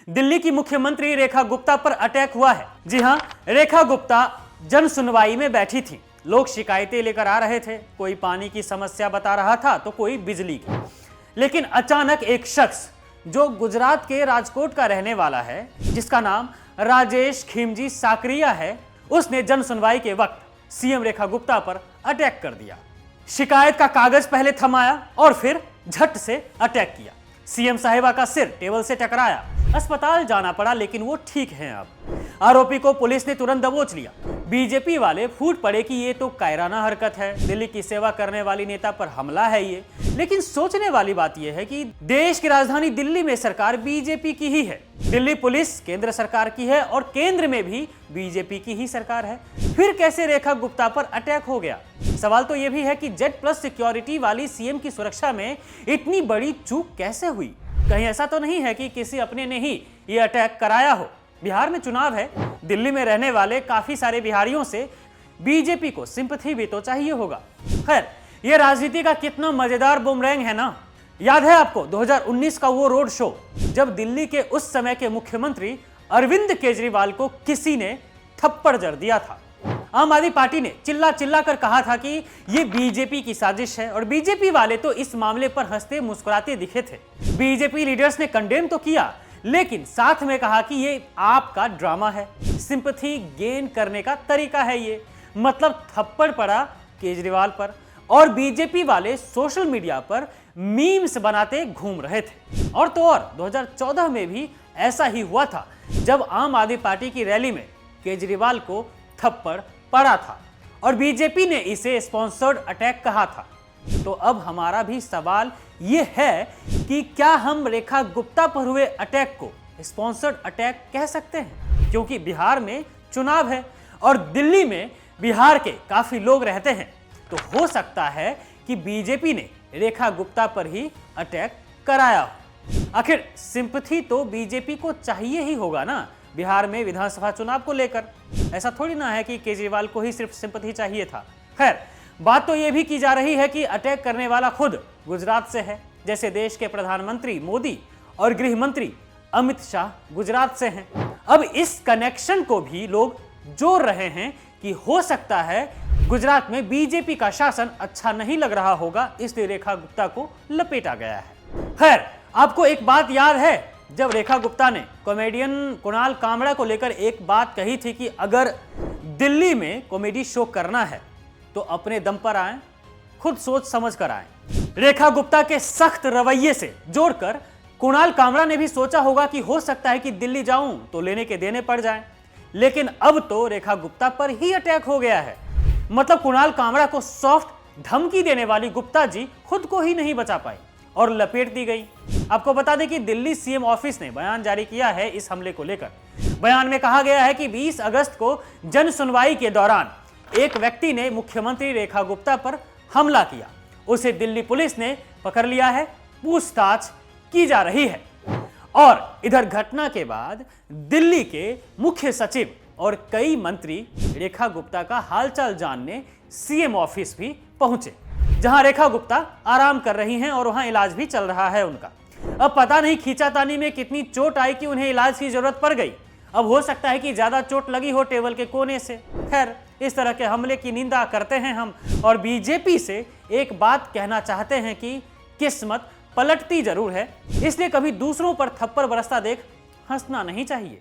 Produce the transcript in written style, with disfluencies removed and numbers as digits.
दिल्ली की मुख्यमंत्री रेखा गुप्ता पर अटैक हुआ है। जी हां, रेखा गुप्ता जन सुनवाई में बैठी थी। लोग शिकायतें लेकर आ रहे थे, कोई पानी की समस्या बता रहा था तो कोई बिजली की। लेकिन अचानक एक शख्स जो गुजरात के राजकोट का रहने वाला है, जिसका नाम राजेश खिमजी साकरिया है, उसने जन सुनवाई के वक्त सीएम रेखा गुप्ता पर अटैक कर दिया। शिकायत का कागज पहले थमाया और फिर झट से अटैक किया। सीएम साहिबा का सिर टेबल से टकराया, अस्पताल जाना पड़ा, लेकिन वो ठीक हैं अब। आरोपी को पुलिस ने तुरंत दबोच लिया। बीजेपी वाले फूट पड़े कि ये तो कायराना हरकत है, दिल्ली की सेवा करने वाली नेता पर हमला है ये। लेकिन सोचने वाली बात यह है कि देश की राजधानी दिल्ली में सरकार बीजेपी की ही है, दिल्ली पुलिस केंद्र सरकार की है और केंद्र में भी बीजेपी की ही सरकार है। फिर कैसे रेखा गुप्ता पर अटैक हो गया? सवाल तो यह भी है कि Z+ सिक्योरिटी वाली सीएम की सुरक्षा में इतनी बड़ी चूक कैसे हुई? कहीं ऐसा तो नहीं है कि किसी अपने ने ही ये अटैक कराया हो? बिहार में चुनाव है, दिल्ली में रहने वाले काफी सारे बिहारियों से बीजेपी को सिंपैथी भी तो चाहिए होगा। खैर, ये राजनीति का कितना मजेदार बुमरैंग है ना। याद है आपको 2019 का वो रोड शो, जब दिल्ली के उस समय के मुख्यमंत्री अरविंद केजरीवाल को किसी ने थप्पड़ जड़ दिया था। आम आदमी पार्टी ने चिल्ला चिल्ला कर कहा था कि ये बीजेपी की साजिश है और बीजेपी वाले तो इस मामले पर हंसते मुस्कुराते दिखे थे। बीजेपी लीडर्स ने कंडेम तो किया, लेकिन साथ में कहा कि ये आपका ड्रामा है, सिंपैथी गेन करने का तरीका है ये। मतलब थप्पड़ पड़ा केजरीवाल पर और बीजेपी वाले सोशल मीडिया पर मीम्स बनाते घूम रहे थे। और तो और 2014 में भी ऐसा ही हुआ था, जब आम आदमी पार्टी की रैली में केजरीवाल को थप्पड़ पड़ा था और बीजेपी ने इसे स्पॉन्सर्ड अटैक कहा था। तो अब हमारा भी सवाल यह है कि क्या हम रेखा गुप्ता पर हुए अटैक को स्पॉन्सर्ड अटैक कह सकते हैं? क्योंकि बिहार में चुनाव है और दिल्ली में बिहार के काफी लोग रहते हैं, तो हो सकता है कि बीजेपी ने रेखा गुप्ता पर ही अटैक कराया हो। आखिर सिंपैथी तो बीजेपी को चाहिए ही होगा ना बिहार में विधानसभा चुनाव को लेकर। ऐसा थोड़ी ना है कि केजरीवाल को ही सिर्फ सिंपैथी चाहिए था। खैर, बात तो यह भी की जा रही है कि अटैक करने वाला खुद गुजरात से है, जैसे देश के प्रधानमंत्री मोदी और गृह मंत्री अमित शाह गुजरात से हैं। अब इस कनेक्शन को भी लोग जोड़ रहे हैं कि हो सकता है गुजरात में बीजेपी का शासन अच्छा नहीं लग रहा होगा, इसलिए रेखा गुप्ता को लपेटा गया है। खैर, आपको एक बात याद है, जब रेखा गुप्ता ने कॉमेडियन कुणाल कामड़ा को लेकर एक बात कही थी कि अगर दिल्ली में कॉमेडी शो करना है तो अपने दम पर आएं, खुद सोच समझ कर आएं। रेखा गुप्ता के सख्त रवैये से जोड़कर कुणाल कामड़ा ने भी सोचा होगा कि हो सकता है कि दिल्ली जाऊं तो लेने के देने पड़ जाएं। लेकिन अब तो रेखा गुप्ता पर ही अटैक हो गया है। मतलब कुणाल कामड़ा को सॉफ्ट धमकी देने वाली गुप्ता जी खुद को ही नहीं बचा पाई और लपेट दी गई। आपको बता दें कि दिल्ली सीएम ऑफिस ने बयान जारी किया है इस हमले को लेकर। बयान में कहा गया है कि 20 अगस्त को जन सुनवाई के दौरान एक व्यक्ति ने मुख्यमंत्री रेखा गुप्ता पर हमला किया। उसे दिल्ली पुलिस ने पकड़ लिया है, पूछताछ की जा रही है। और इधर घटना के बाद दिल्ली के मुख्य सचिव और कई मंत्री रेखा गुप्ता का हालचाल जानने सीएम ऑफिस भी पहुंचे, जहां रेखा गुप्ता आराम कर रही हैं और वहां इलाज भी चल रहा है उनका। अब पता नहीं खींचातानी में कितनी चोट आई कि उन्हें इलाज की जरूरत पड़ गई। अब हो सकता है कि ज्यादा चोट लगी हो टेबल के कोने से। खैर, इस तरह के हमले की निंदा करते हैं हम और बीजेपी से एक बात कहना चाहते हैं कि किस्मत पलटती जरूर है, इसलिए कभी दूसरों पर थप्पड़ बरसता देख हंसना नहीं चाहिए।